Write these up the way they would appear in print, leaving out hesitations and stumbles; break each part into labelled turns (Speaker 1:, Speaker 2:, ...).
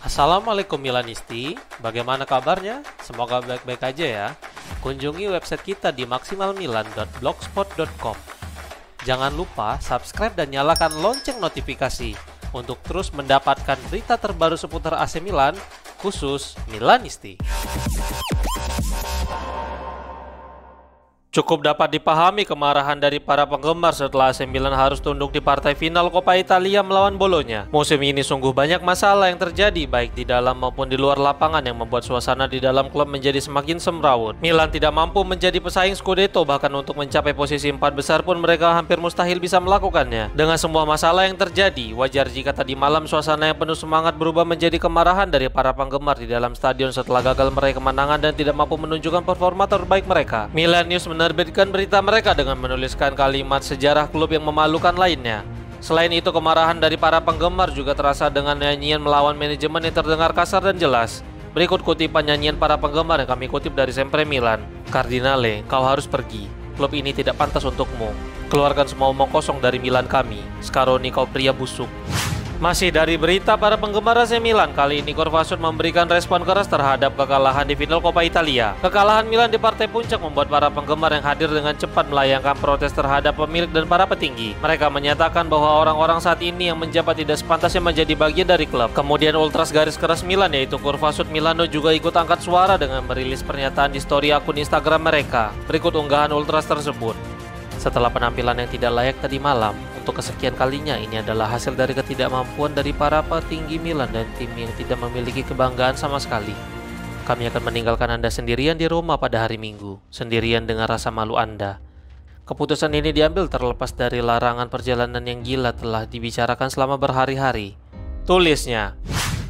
Speaker 1: Assalamualaikum Milanisti, bagaimana kabarnya? Semoga baik-baik aja ya. Kunjungi website kita di maksimalmilan.blogspot.com. Jangan lupa subscribe dan nyalakan lonceng notifikasi untuk terus mendapatkan berita terbaru seputar AC Milan, khusus Milanisti. Cukup dapat dipahami kemarahan dari para penggemar setelah AC Milan harus tunduk di partai final Coppa Italia melawan Bolonya. Musim ini sungguh banyak masalah yang terjadi baik di dalam maupun di luar lapangan yang membuat suasana di dalam klub menjadi semakin semrawut. Milan tidak mampu menjadi pesaing Scudetto, bahkan untuk mencapai posisi 4 besar pun mereka hampir mustahil bisa melakukannya. Dengan semua masalah yang terjadi, wajar jika tadi malam suasana yang penuh semangat berubah menjadi kemarahan dari para penggemar di dalam stadion setelah gagal meraih kemenangan dan tidak mampu menunjukkan performa terbaik mereka. Milan News menerbitkan berita mereka dengan menuliskan kalimat sejarah klub yang memalukan lainnya. Selain itu, kemarahan dari para penggemar juga terasa dengan nyanyian melawan manajemen yang terdengar kasar dan jelas. Berikut kutipan nyanyian para penggemar yang kami kutip dari Sempre Milan. Cardinale, kau harus pergi. Klub ini tidak pantas untukmu. Keluarkan semua omong kosong dari Milan kami. Scaroni, kau pria busuk. Masih dari berita para penggemar AC Milan, kali ini Corvassut memberikan respon keras terhadap kekalahan di final Coppa Italia. Kekalahan Milan di partai puncak membuat para penggemar yang hadir dengan cepat melayangkan protes terhadap pemilik dan para petinggi. Mereka menyatakan bahwa orang-orang saat ini yang menjabat tidak sepantasnya menjadi bagian dari klub. Kemudian ultras garis keras Milan yaitu Corvassut Milano juga ikut angkat suara dengan merilis pernyataan di story akun Instagram mereka. Berikut unggahan ultras tersebut. Setelah penampilan yang tidak layak tadi malam, untuk kesekian kalinya ini adalah hasil dari ketidakmampuan dari para petinggi Milan dan tim yang tidak memiliki kebanggaan sama sekali. Kami akan meninggalkan Anda sendirian di Roma pada hari Minggu, sendirian dengan rasa malu Anda. Keputusan ini diambil terlepas dari larangan perjalanan yang gila telah dibicarakan selama berhari-hari. Tulisnya.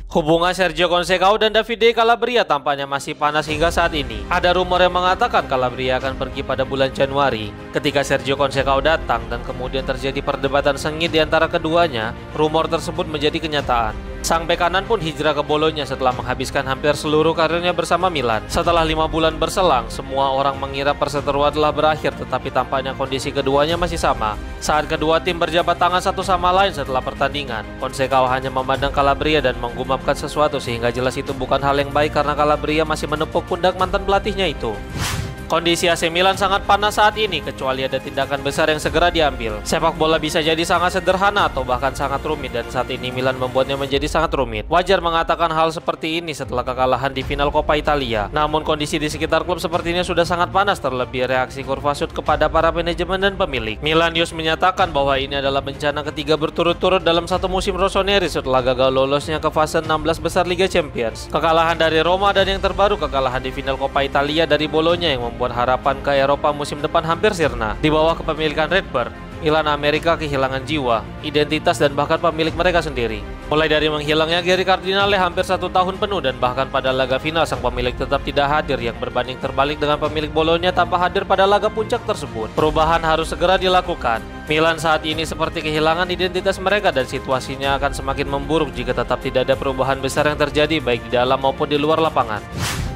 Speaker 1: Hubungan Sergio Conceição dan Davide Calabria tampaknya masih panas hingga saat ini. Ada rumor yang mengatakan Calabria akan pergi pada bulan Januari. Ketika Sergio Conceição datang dan kemudian terjadi perdebatan sengit di antara keduanya, rumor tersebut menjadi kenyataan. Sang bek kanan pun hijrah ke Bolonya setelah menghabiskan hampir seluruh karirnya bersama Milan. Setelah 5 bulan berselang, semua orang mengira perseteruan telah berakhir, tetapi tampaknya kondisi keduanya masih sama. Saat kedua tim berjabat tangan satu sama lain setelah pertandingan, Conceição hanya memandang Calabria dan menggumamkan sesuatu sehingga jelas itu bukan hal yang baik karena Calabria masih menepuk pundak mantan pelatihnya itu. Kondisi AC Milan sangat panas saat ini, kecuali ada tindakan besar yang segera diambil. Sepak bola bisa jadi sangat sederhana atau bahkan sangat rumit, dan saat ini Milan membuatnya menjadi sangat rumit. Wajar mengatakan hal seperti ini setelah kekalahan di final Coppa Italia. Namun kondisi di sekitar klub sepertinya sudah sangat panas, terlebih reaksi Corvassut kepada para manajemen dan pemilik. Milan News menyatakan bahwa ini adalah bencana ketiga berturut-turut dalam satu musim rossoneri setelah gagal lolosnya ke fase 16 besar Liga Champions. Kekalahan dari Roma dan yang terbaru kekalahan di final Coppa Italia dari Bolonya yang membuat harapan ke Eropa musim depan hampir sirna. Di bawah kepemilikan Redbird, Milan Amerika kehilangan jiwa, identitas dan bahkan pemilik mereka sendiri. Mulai dari menghilangnya Geri Cardinale hampir 1 tahun penuh dan bahkan pada laga final sang pemilik tetap tidak hadir yang berbanding terbalik dengan pemilik Bolonya tanpa hadir pada laga puncak tersebut. Perubahan harus segera dilakukan. Milan saat ini seperti kehilangan identitas mereka dan situasinya akan semakin memburuk jika tetap tidak ada perubahan besar yang terjadi baik di dalam maupun di luar lapangan.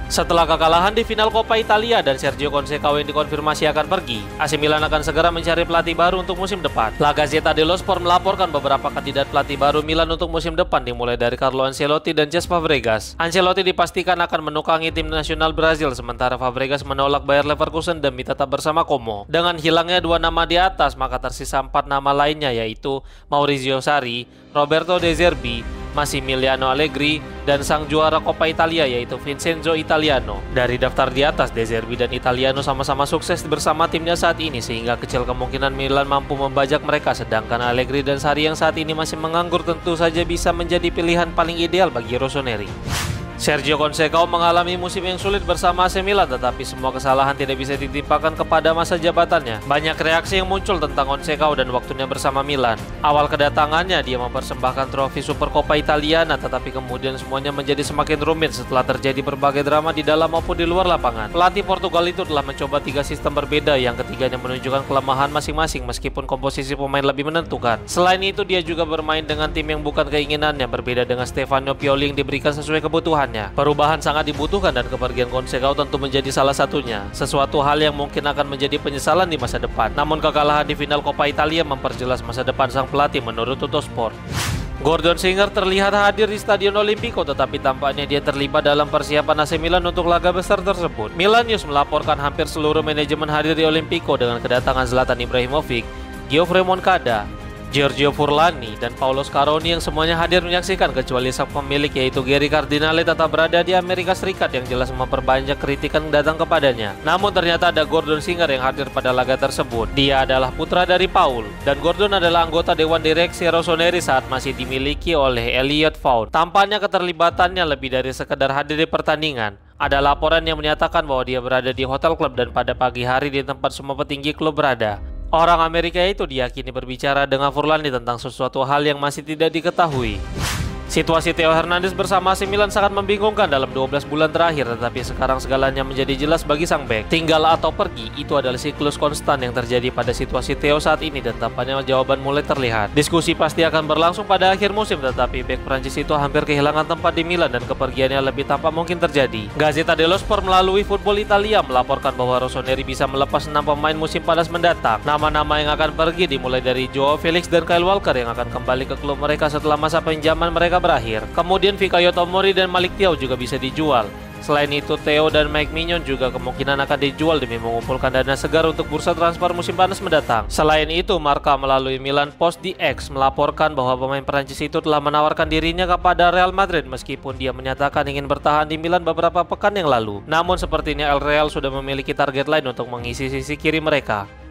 Speaker 1: Setelah kekalahan di final Coppa Italia dan Sergio Conceição yang dikonfirmasi akan pergi, AC Milan akan segera mencari pelatih baru untuk musim depan. La Gazzetta dello Sport melaporkan beberapa kandidat pelatih baru Milan untuk musim depan dimulai dari Carlo Ancelotti dan Cesc Fabregas. Ancelotti dipastikan akan menukangi tim nasional Brazil, sementara Fabregas menolak Bayer Leverkusen demi tetap bersama Como. Dengan hilangnya 2 nama di atas, maka tersisa 4 nama lainnya yaitu Maurizio Sarri, Roberto De Zerbi, Massimiliano Allegri, dan sang juara Coppa Italia yaitu Vincenzo Italiano. Dari daftar di atas, De Zerbi dan Italiano sama-sama sukses bersama timnya saat ini sehingga kecil kemungkinan Milan mampu membajak mereka, sedangkan Allegri dan Sarri yang saat ini masih menganggur tentu saja bisa menjadi pilihan paling ideal bagi rossoneri. Sergio Conceição mengalami musim yang sulit bersama AC Milan, tetapi semua kesalahan tidak bisa ditimpakan kepada masa jabatannya. Banyak reaksi yang muncul tentang Conceição dan waktunya bersama Milan. Awal kedatangannya dia mempersembahkan trofi Super Coppa Italiana, tetapi kemudian semuanya menjadi semakin rumit setelah terjadi berbagai drama di dalam maupun di luar lapangan. Pelatih Portugal itu telah mencoba 3 sistem berbeda yang ketiganya menunjukkan kelemahan masing-masing meskipun komposisi pemain lebih menentukan. Selain itu dia juga bermain dengan tim yang bukan keinginannya, berbeda dengan Stefano Pioli yang diberikan sesuai kebutuhan. Perubahan sangat dibutuhkan dan kepergian Conceição tentu menjadi salah satunya, sesuatu hal yang mungkin akan menjadi penyesalan di masa depan. Namun kekalahan di final Coppa Italia memperjelas masa depan sang pelatih menurut Tuttosport. Gordon Singer terlihat hadir di Stadion Olimpico, tetapi tampaknya dia terlibat dalam persiapan AC Milan untuk laga besar tersebut. Milan News melaporkan hampir seluruh manajemen hadir di Olimpico dengan kedatangan Zlatan Ibrahimovic, Geoffrey Moncada, Giorgio Furlani, dan Paolo Scaroni yang semuanya hadir menyaksikan, kecuali sang pemilik yaitu Gary Cardinale tetap berada di Amerika Serikat yang jelas memperbanyak kritikan datang kepadanya. Namun ternyata ada Gordon Singer yang hadir pada laga tersebut. Dia adalah putra dari Paul, dan Gordon adalah anggota Dewan Direksi Rossoneri saat masih dimiliki oleh Elliot Found. Tampaknya keterlibatannya lebih dari sekedar hadir di pertandingan. Ada laporan yang menyatakan bahwa dia berada di hotel klub dan pada pagi hari di tempat semua petinggi klub berada. Orang Amerika itu diyakini berbicara dengan Furlani tentang sesuatu hal yang masih tidak diketahui. Situasi Theo Hernandez bersama AC Milan sangat membingungkan dalam 12 bulan terakhir, tetapi sekarang segalanya menjadi jelas bagi sang bek. Tinggal atau pergi, itu adalah siklus konstan yang terjadi pada situasi Theo saat ini, dan tampaknya jawaban mulai terlihat. Diskusi pasti akan berlangsung pada akhir musim, tetapi bek Prancis itu hampir kehilangan tempat di Milan dan kepergiannya lebih tampak mungkin terjadi. Gazzetta dello Sport melalui Football Italia melaporkan bahwa Rossoneri bisa melepas 6 pemain musim panas mendatang. Nama-nama yang akan pergi dimulai dari Joao Felix dan Kyle Walker yang akan kembali ke klub mereka setelah masa pinjaman mereka berakhir. Kemudian Fikayo Tomori dan Malik Thiaw juga bisa dijual. Selain itu, Theo dan Mike Mignon juga kemungkinan akan dijual demi mengumpulkan dana segar untuk bursa transfer musim panas mendatang. Selain itu, Marca melalui Milan Post di X melaporkan bahwa pemain Perancis itu telah menawarkan dirinya kepada Real Madrid meskipun dia menyatakan ingin bertahan di Milan beberapa pekan yang lalu. Namun sepertinya El Real sudah memiliki target lain untuk mengisi sisi kiri mereka.